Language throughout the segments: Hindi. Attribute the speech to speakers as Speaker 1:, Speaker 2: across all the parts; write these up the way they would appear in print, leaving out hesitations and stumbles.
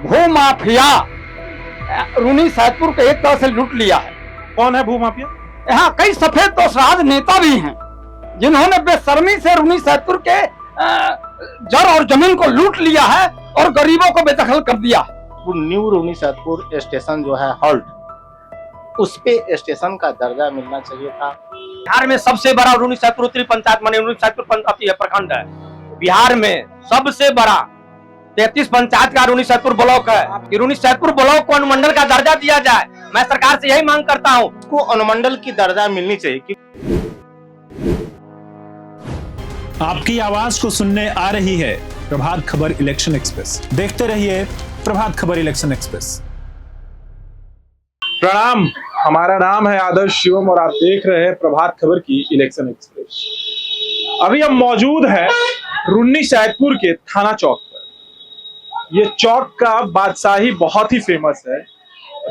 Speaker 1: भूमाफिया रूनी सैदपुर को एक तरह से लूट लिया है।
Speaker 2: कौन है भूमाफिया?
Speaker 1: यहाँ कई सफेद दोषराज नेता भी हैं जिन्होंने बेशर्मी से रूनी सैदपुर के जड़ और जमीन को लूट लिया है और गरीबों को बेदखल कर दिया है।
Speaker 3: न्यू रूनी सैदपुर स्टेशन जो है हॉल्ट, उस पे स्टेशन का दर्जा मिलना चाहिए था।
Speaker 4: बिहार में सबसे बड़ा रूनी सैदपुर उत्तरी पंचायत माने रूनी सैदपुर प्रखंड है। बिहार में सबसे बड़ा 33 पंचायत का रूनी सैदपुर ब्लॉक है। कि रूनी सैदपुर ब्लॉक को अनुमंडल का दर्जा दिया जाए, मैं सरकार से यही मांग करता हूँ।
Speaker 3: उसको अनुमंडल की दर्जा मिलनी चाहिए।
Speaker 5: आपकी आवाज को सुनने आ रही है प्रभात खबर इलेक्शन एक्सप्रेस। देखते रहिए प्रभात खबर इलेक्शन एक्सप्रेस।
Speaker 2: प्रणाम, हमारा नाम है आदर्श शिवम और आप देख रहे हैं प्रभात खबर की इलेक्शन एक्सप्रेस। अभी हम मौजूद हैं रूनी सैदपुर के थाना चौक पर। ये चौक का बादशाही बहुत ही फेमस है।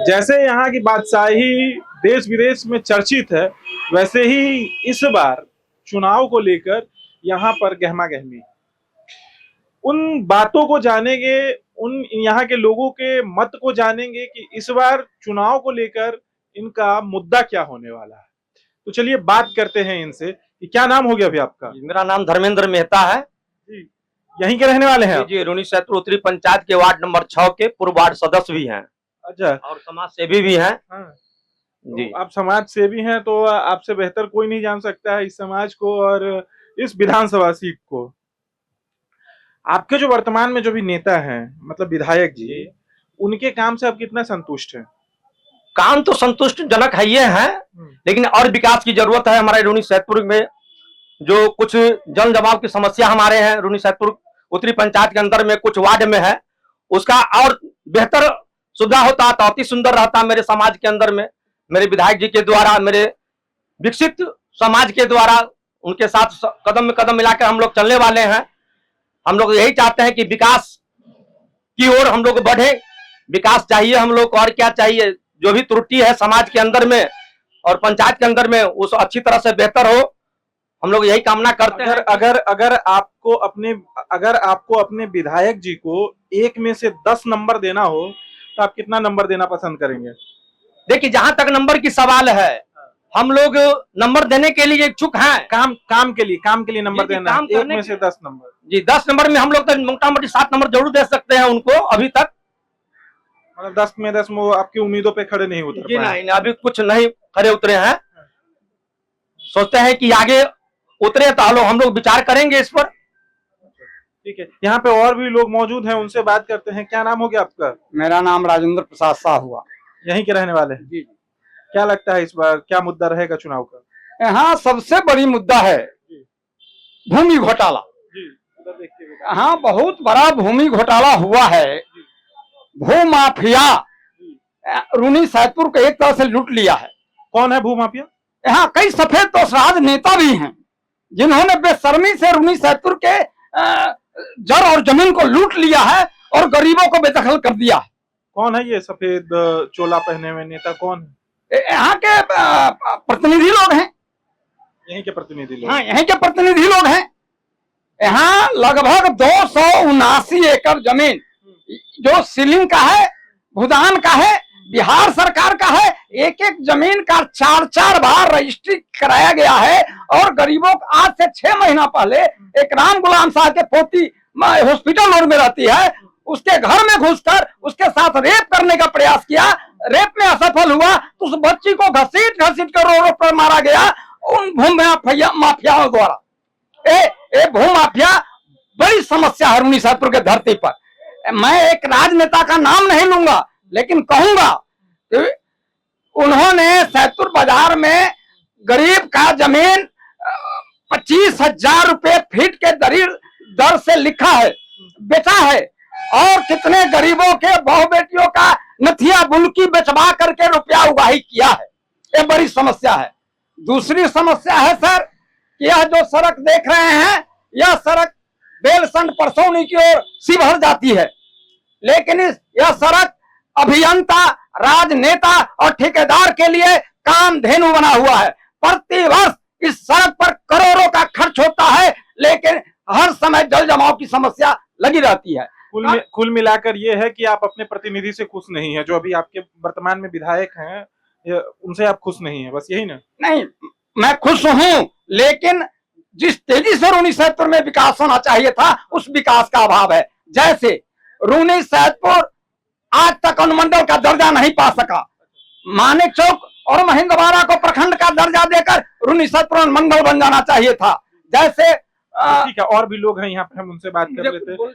Speaker 2: जैसे यहाँ की बादशाही देश विदेश में चर्चित है, वैसे ही इस बार चुनाव को लेकर यहाँ पर गहमा गहमी। उन बातों को जानेंगे, उन यहाँ के लोगों के मत को जानेंगे कि इस बार चुनाव को लेकर इनका मुद्दा क्या होने वाला है। तो चलिए बात करते हैं इनसे कि क्या नाम हो गया अभी आपका?
Speaker 4: मेरा नाम धर्मेंद्र मेहता है
Speaker 2: जी, यहीं के रहने वाले हैं?
Speaker 4: जी, रूनी सैदपुर उत्तरी पंचायत के वार्ड नंबर 6 के पूर्व वार्ड सदस्य भी हैं।
Speaker 2: अच्छा,
Speaker 4: और समाज सेवी भी हैं।
Speaker 2: हाँ।
Speaker 4: जी,
Speaker 2: तो आप समाज सेवी हैं तो आपसे बेहतर कोई नहीं जान सकता है इस समाज को और इस विधानसभा सीट को। आपके जो वर्तमान में जो भी नेता हैं, मतलब विधायक जी, उनके काम से आप कितना संतुष्ट हैं?
Speaker 4: काम तो संतुष्टजनक है ये है, लेकिन और विकास की जरूरत है। हमारे रूनी सैदपुर में जो कुछ जल जमाव की समस्या हमारे हैं रूनी सैदपुर उत्तरी पंचायत के अंदर में कुछ वार्ड में है, उसका और बेहतर सुविधा होता तो अति सुंदर रहता। मेरे समाज के अंदर में मेरे विधायक जी के द्वारा, मेरे विकसित समाज के द्वारा उनके साथ कदम में कदम मिलाकर हम लोग चलने वाले हैं। हम लोग यही चाहते हैं कि विकास की ओर हम लोग बढ़े। विकास चाहिए हम लोग को, और क्या चाहिए। जो भी त्रुटि है समाज के अंदर में और पंचायत के अंदर में, उस अच्छी तरह से बेहतर हो, हम लोग यही कामना करते हैं।
Speaker 2: अगर आपको अपने विधायक जी को 1 में से 10 नंबर देना हो तो आप कितना नंबर देना पसंद करेंगे?
Speaker 4: देखिए, जहां तक नंबर की सवाल है, हम लोग नंबर देने के लिए इच्छुक हैं।
Speaker 2: काम के लिए नंबर देना है। 1 में से 10 नंबर।
Speaker 4: जी, 10 नंबर में हम लोग तो मोटा मोटी 7 नंबर जरूर दे सकते हैं उनको अभी तक।
Speaker 2: मतलब 10 में 10 वो आपकी उम्मीदों पे खड़े नहीं उतर
Speaker 4: पाए? नहीं, अभी कुछ नहीं खड़े उतरे हैं। सोचते हैं कि आगे उतरे तो हम लोग विचार करेंगे इस पर।
Speaker 2: ठीक है, यहाँ पे और भी लोग मौजूद हैं, उनसे बात करते हैं। क्या नाम हो गया आपका?
Speaker 1: मेरा नाम राजेंद्र प्रसाद शाह हुआ।
Speaker 2: यहीं के रहने वाले हैं? जी। क्या लगता है इस बार क्या मुद्दा रहेगा चुनाव का?
Speaker 1: यहाँ सबसे बड़ी मुद्दा है भूमि घोटाला। हाँ, बहुत बड़ा भूमि घोटाला हुआ है। भूमाफिया रूनी सैदपुर को एक तरह से लूट लिया है।
Speaker 2: कौन है भूमाफिया?
Speaker 1: यहाँ कई सफेद दोषराज नेता भी हैं जिन्होंने बेशर्मी से रूनी सैदपुर के जड़ और जमीन को लूट लिया है और गरीबों को बेदखल कर दिया है।
Speaker 2: कौन है ये सफेद चोला पहने हुए नेता? कौन है?
Speaker 1: यहाँ के प्रतिनिधि लोग हैं।
Speaker 2: यहीं के प्रतिनिधि लोग?
Speaker 1: हाँ, यहीं के प्रतिनिधि लोग हैं। यहाँ लगभग 279 एकड़ जमीन जो सीलिंग का है, भूदान का है, बिहार सरकार का है। एक एक जमीन का 4-4 बार रजिस्ट्री कराया गया है। और गरीबों को आज से 6 महीना पहले एक राम गुलाम साहब के पोती हॉस्पिटल रोड में रहती है, उसके घर में घुसकर उसके साथ रेप करने का प्रयास किया। रेप में असफल हुआ तो उस बच्ची को घसीट कर रोड पर मारा गया उन माफियाओं द्वारा। भूमाफिया बड़ी समस्या है रूनी सैदपुर के धरती पर। मैं एक राजनेता का नाम नहीं लूंगा, लेकिन कहूंगा कि उन्होंने सैदपुर बाजार में गरीब का जमीन 25,000 रुपए फीट के दर से लिखा है, बेचा है। और कितने गरीबों के बहू बेटियों का नथिया बुनकी बेचवा करके रुपया उगाही किया है। ये बड़ी समस्या है। दूसरी समस्या है सर, यह जो सड़क देख रहे हैं, यह सड़क बेलसंड परसौनी की ओर शिवहर जाती है, लेकिन यह सड़क अभियंता, राजनेता और ठेकेदार के लिए कामधेनु बना हुआ है। प्रतिवर्ष इस सड़क पर करोड़ों का खर्च होता है, लेकिन हर समय जल जमाव की समस्या लगी रहती है।
Speaker 2: कुल मिलाकर ये है कि आप अपने प्रतिनिधि से खुश नहीं है, जो अभी आपके वर्तमान में विधायक हैं, उनसे आप खुश नहीं है, बस यही ना?
Speaker 1: नहीं, मैं खुश हूं, लेकिन जिस तेजी से रूनी सैदपुर में विकास होना चाहिए था उस विकास का अभाव है। जैसे रूनी सैदपुर आज तक अनुमंडल का दर्जा नहीं पा सका। मानिक चौक और महिंदवाड़ा को प्रखंड का दर्जा देकर रूनी सैदपुर अनुमंडल बन जाना चाहिए था। जैसे
Speaker 2: ठीक है, और भी लोग हैं यहाँ पे, हम उनसे बात कर लेते हैं।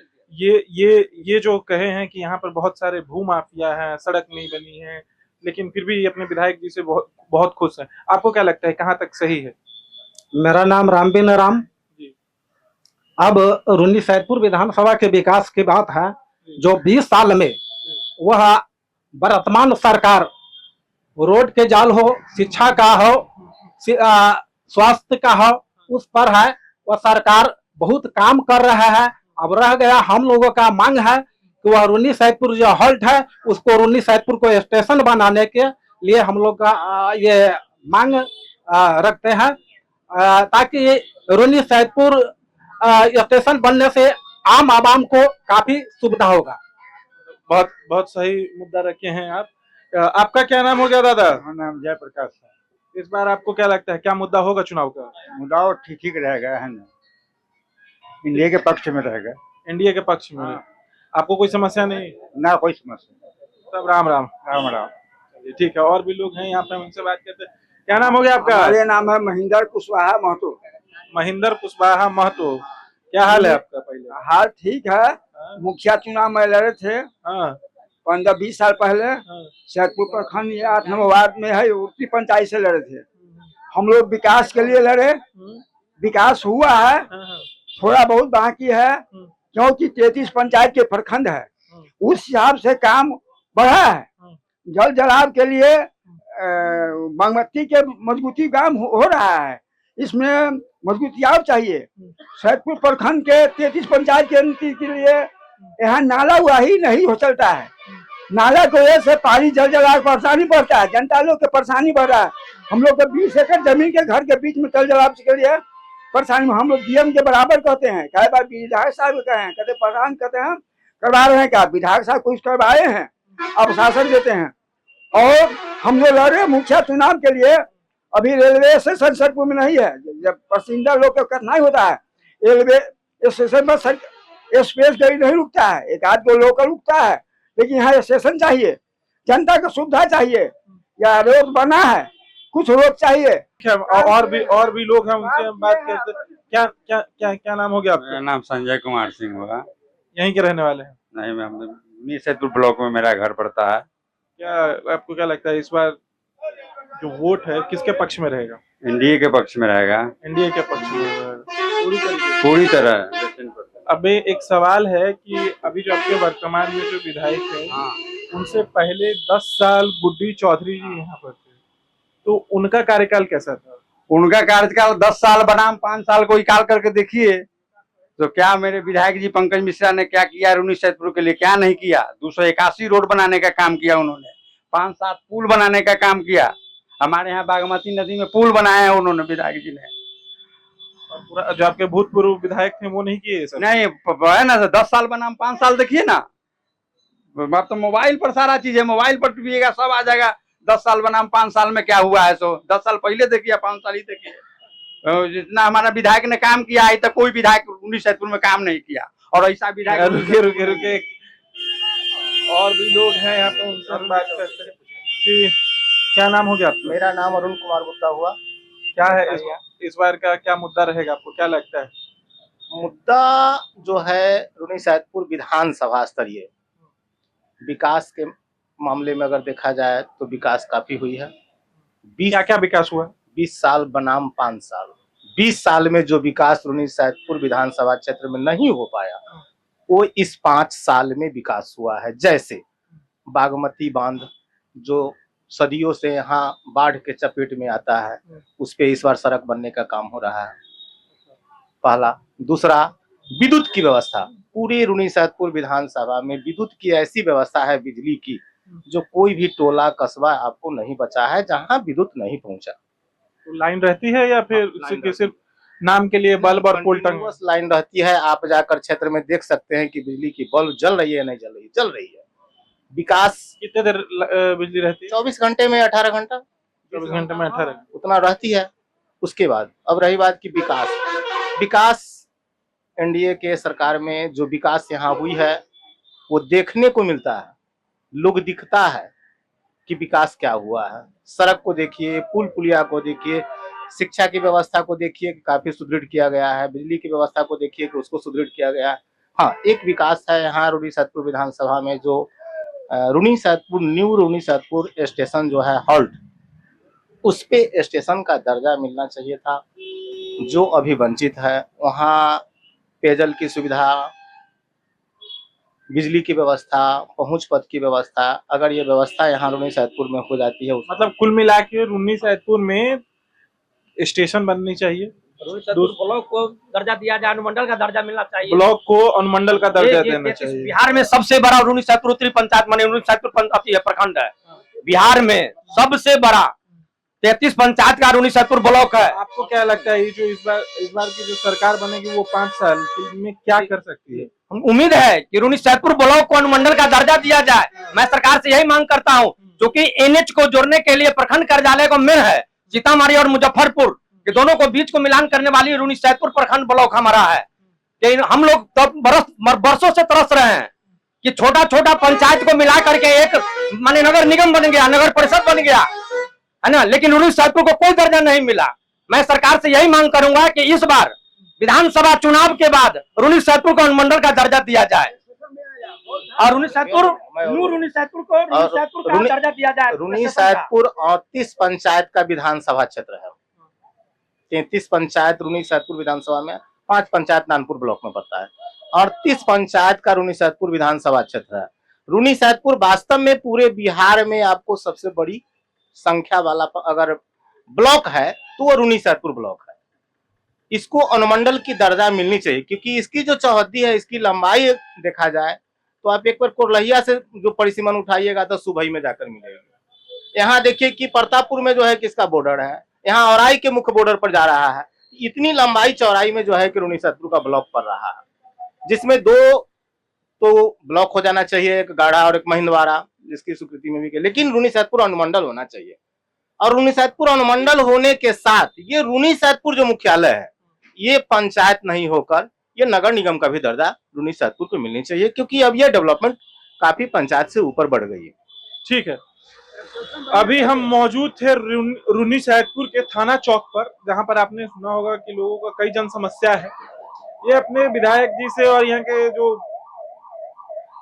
Speaker 2: ये जो कहे हैं कि यहाँ पर बहुत सारे भू माफिया हैं, सड़क नहीं बनी है, लेकिन फिर भी अपने विधायक जी से बहुत खुश हैं। आपको क्या लगता है कहाँ तक सही है?
Speaker 6: मेरा नाम रामबीन राम जी। अब रूनी सैदपुर विधानसभा के विकास की बात है, जो 20 साल में वह वर्तमान सरकार रोड के जाल हो, शिक्षा का हो, स्वास्थ्य का हो, उस पर है वह सरकार बहुत काम कर रहा है। अब रह गया हम लोगों का मांग है कि वह रूनी सैदपुर जो हॉल्ट है उसको रूनी सैदपुर को स्टेशन बनाने के लिए हम लोग का ये मांग रखते हैं, ताकि रूनी सैदपुर स्टेशन बनने से आम आवाम को काफी सुविधा होगा।
Speaker 2: बहुत बहुत सही मुद्दा रखे हैं आप। आपका क्या नाम हो गया दादा?
Speaker 7: मेरा नाम जयप्रकाश है।
Speaker 2: इस बार आपको क्या लगता है क्या मुद्दा होगा चुनाव का?
Speaker 7: मुद्दा ठीक ठीक रहेगा, है ना, इंडिया के पक्ष में रहेगा।
Speaker 2: एनडीए के पक्ष में? आपको कोई समस्या नहीं?
Speaker 7: ना कोई समस्या।
Speaker 2: सब राम राम।
Speaker 7: राम राम।
Speaker 2: ठीक है, और भी लोग हैं यहाँ पे, उनसे बात करते हैं। क्या नाम हो गया आपका?
Speaker 7: मेरा नाम है महेंद्र कुशवाहा महतो।
Speaker 2: महेंद्र कुशवाहा महतो, क्या हाल है आपका? पहले
Speaker 7: हाल ठीक है। मुखिया चुनाव में लड़े थे 15-20 साल पहले। सैदपुर प्रखंड 8 नंबर वार्ड में है, उत्तरी पंचायत से लड़े थे। हम लोग विकास के लिए लड़े, विकास हुआ है, थोड़ा बहुत बाकी है, क्योंकि 33 पंचायत के प्रखंड है, उस हिसाब से काम बढ़ा है। जल जलाव के लिए बागमती के मजबूती काम हो रहा है, इसमें मजबूती और चाहिए। सैदपुर प्रखंड के 33 पंचायत के लिए यहाँ नाला हुआ ही नहीं हो चलता है। नाला की वजह से पानी जल जलाव परेशानी बढ़ता है, जनता लोग के परेशानी बढ़ रहा है। हम लोग के 20 एकड़ जमीन के घर के बीच में जल जलाव के लिए परेशानी हम लोग डीएम के बराबर कहते हैं, कई बार विधायक साहब कहे हैं, कहते प्रधान कहते हैं करवा रहे हैं क्या? विधायक साहब कुछ करवाए हैं, अब शासन देते हैं। और हम लोग लड़े मुखिया चुनाव के लिए, अभी रेलवे स्टेशन सैदपुर में नहीं है, जब पैसेंजर लोग का कठिनाई होता है, रेलवे स्टेशन पर एक्सप्रेस गाड़ी नहीं रुकता है, एक आध दो लोकल रुकता है, लेकिन यहाँ स्टेशन चाहिए, जनता को सुविधा चाहिए, या रोड बना है, कुछ रोड चाहिए।
Speaker 2: और भी लोग हैं, उनसे हम बात करते हैं। क्या नाम हो गया आपका?
Speaker 8: मेरा नाम संजय कुमार सिंह हुआ।
Speaker 2: यहीं के रहने वाले हैं?
Speaker 8: नहीं, मैं रूनी सैदपुर ब्लॉक में मेरा घर पड़ता है।
Speaker 2: क्या आपको क्या लगता है इस बार जो वोट है किसके पक्ष में रहेगा?
Speaker 8: एनडीए के पक्ष में रहेगा।
Speaker 2: एनडीए के पक्ष में
Speaker 8: पूरी तरह।
Speaker 2: अब एक सवाल है कि अभी जो आपके वर्तमान में जो विधायक है, उनसे पहले 10 साल गुड्डी चौधरी जी यहाँ पर थे, तो उनका कार्यकाल कैसा था?
Speaker 8: उनका कार्यकाल 10 साल बनाम 5 साल को निकाल करके देखिए, तो क्या मेरे विधायक जी पंकज मिश्रा ने क्या किया रूनी सैदपुर के लिए? क्या नहीं किया। 281 रोड बनाने का काम किया उन्होंने, 5-7 पुल बनाने का काम किया। हमारे यहाँ बागमती नदी में पुल बनाए हैं उन्होंने, विधायक जी ने।
Speaker 2: पूरा जो आपके भूतपूर्व विधायक थे वो नहीं किए सब?
Speaker 8: नहीं है ना, 10 साल बनाम 5 साल देखिए ना। अब तो मोबाइल पर सारा चीज है, मोबाइल पर टिपिएगा सब आ जाएगा। 10 साल बनाम 5 साल में क्या हुआ है, सो 10 साल पहले देखिए, 5 साल ही देखिए। जितना हमारा विधायक ने काम किया है, तक कोई विधायक रूनी सैदपुर में काम नहीं किया। और ऐसा विधायक
Speaker 2: रुके और भी लोग हैं यहाँ पे, उनसे हम बात करते हैं। क्या नाम हो गया आपका?
Speaker 3: मेरा नाम अरुण कुमार गुप्ता हुआ।
Speaker 2: क्या है इस बार का क्या मुद्दा रहेगा, आपको क्या लगता है?
Speaker 3: मुद्दा जो है रूनी सैदपुर विधानसभा स्तरीय विकास के मामले में अगर देखा जाए तो विकास काफी हुई है।
Speaker 2: क्या विकास हुआ?
Speaker 3: 20 साल बनाम 5 साल। 20 साल में जो विकास रूनी सैदपुर विधानसभा क्षेत्र में नहीं हो पाया, वो इस 5 साल में विकास हुआ है। जैसे बागमती बांध जो सदियों से यहाँ बाढ़ के चपेट में आता है, उस पे इस बार सड़क बनने का काम हो रहा है, पहला। दूसरा, विद्युत की व्यवस्था। पूरे रूनी सैदपुर विधानसभा में विद्युत की ऐसी व्यवस्था है बिजली की, जो कोई भी टोला कस्बा आपको नहीं बचा है जहाँ विद्युत नहीं पहुंचा।
Speaker 2: तो लाइन रहती है या फिर सिर्फ नाम के लिए बल्ब और पोल टंग
Speaker 3: Continuous लाइन रहती है। आप जाकर क्षेत्र में देख सकते हैं कि बिजली की बल्ब जल रही है नहीं जल रही, जल रही है। विकास
Speaker 2: कितने देर बिजली रहती है?
Speaker 3: 24 घंटे में 18 घंटा
Speaker 2: 24 घंटे में 18
Speaker 3: उतना रहती है। उसके बाद अब रही बात की विकास एनडीए के सरकार में जो विकास यहाँ हुई है वो देखने को मिलता है, लोग दिखता है कि विकास क्या हुआ है। सड़क को देखिए, पुल पुलिया को देखिए, शिक्षा की व्यवस्था को देखिए कि काफी सुदृढ़ किया गया है, बिजली की व्यवस्था को देखिए कि उसको सुदृढ़ किया गया है। हाँ, एक विकास है यहाँ रूनी सैदपुर विधानसभा में, जो रूनी सैदपुर न्यू रूनी सैदपुर स्टेशन जो है हॉल्ट, उस पे स्टेशन का दर्जा मिलना चाहिए था, जो अभी वंचित है। वहाँ पेयजल की सुविधा, बिजली की व्यवस्था, पहुंच पथ की व्यवस्था, अगर ये व्यवस्था यहाँ रूनी सैदपुर में हो जाती है,
Speaker 2: मतलब कुल मिला के रूनी सैदपुर में स्टेशन बननी चाहिए,
Speaker 4: ब्लॉक को दर्जा दिया जाए, अनुमंडल का दर्जा मिलना चाहिए,
Speaker 2: ब्लॉक को अनुमंडल का दर्जा देना चाहिए।
Speaker 4: बिहार में सबसे बड़ा रूनी सैदपुर उत्तरी पंचायत माने रूनी सैदपुर प्रखंड है, बिहार में सबसे बड़ा 33 पंचायत का रूनी सैदपुर ब्लॉक है।
Speaker 2: आपको क्या लगता है ये जो इस बार की जो सरकार बनेगी वो 5 साल में क्या कर सकती है?
Speaker 4: उम्मीद है कि रूनी सैदपुर ब्लॉक को अनुमंडल का दर्जा दिया जाए। मैं सरकार से यही मांग करता हूं, क्योंकि एनएच को जोड़ने के लिए प्रखंड कार्यालय को मिल है, सीतामढ़ी और मुजफ्फरपुर के दोनों को बीच को मिलान करने वाली रूनी सैदपुर प्रखंड ब्लॉक हमारा है। कि हम लोग तब बरसों से तरस रहे हैं कि छोटा छोटा पंचायत को मिला करके एक माने नगर निगम बन गया, नगर परिषद बन गया है ना, लेकिन रूनी सैदपुर को कोई दर्जा नहीं मिला। मैं सरकार से यही मांग करूंगा कि इस बार विधानसभा चुनाव के बाद रूनी सैदपुर को अनुमंडल का दर्जा दिया जाए और रूनी सैदपुर को दर्जा दिया जाए।
Speaker 3: रूनी सैदपुर 38 पंचायत का विधानसभा क्षेत्र है। 33 पंचायत रूनी सैदपुर विधानसभा में, 5 पंचायत नानपुर ब्लॉक में पड़ता है, 38 पंचायत का रूनी सैदपुर विधानसभा क्षेत्र है। रूनी सैदपुर वास्तव में पूरे बिहार में आपको सबसे बड़ी संख्या वाला अगर ब्लॉक है तो वो रूनी सैदपुर ब्लॉक है। इसको अनुमंडल की दर्जा मिलनी चाहिए, क्योंकि इसकी जो चौहद्दी है, इसकी लंबाई देखा जाए तो आप एक बार कोरलहिया से जो परिसीमन उठाइएगा तो सुबह में जाकर मिलेगी। यहाँ देखिए कि प्रतापपुर में जो है किसका बॉर्डर है, यहाँ औराई के मुख्य बॉर्डर पर जा रहा है। इतनी लंबाई चौड़ाई में जो है कि रूनी सैदपुर का ब्लॉक पड़ रहा है, जिसमें 2 तो ब्लॉक हो जाना चाहिए, एक गाढ़ा और एक महिंदवाड़ा, जिसकी स्वीकृति में भी, लेकिन रूनी सैदपुर अनुमंडल होना चाहिए। और रूनी सैदपुर अनुमंडल होने के साथ ये रूनी सैदपुर जो मुख्यालय है, ये पंचायत नहीं होकर ये नगर निगम का भी दर्जा रूनी सैदपुर को मिलनी चाहिए, क्योंकि अब ये डेवलपमेंट काफी पंचायत से ऊपर बढ़ गई है।
Speaker 2: ठीक है, अभी हम मौजूद थे रूनी सैदपुर के थाना चौक पर, जहां पर आपने सुना होगा कि लोगों का कई जन समस्या है। ये अपने विधायक जी से और यहाँ के जो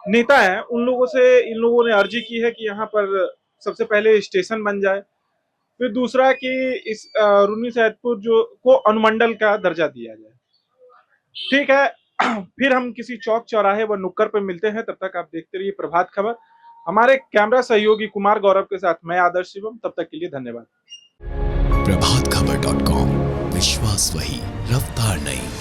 Speaker 2: नेता हैं उन लोगों से इन लोगों ने अर्जी की है कि यहाँ पर सबसे पहले स्टेशन बन जाए, फिर दूसरा कि इस रूनी सैदपुर जो को अनुमंडल का दर्जा दिया जाए। ठीक है, फिर हम किसी चौक चौराहे व नुक्कड़ पे मिलते हैं। तब तक आप देखते रहिए प्रभात खबर। हमारे कैमरा सहयोगी कुमार गौरव के साथ मैं आदर्श शिवम। तब तक के लिए धन्यवाद।
Speaker 9: प्रभातखबर.com, विश्वास वही, रफ्तार नहीं।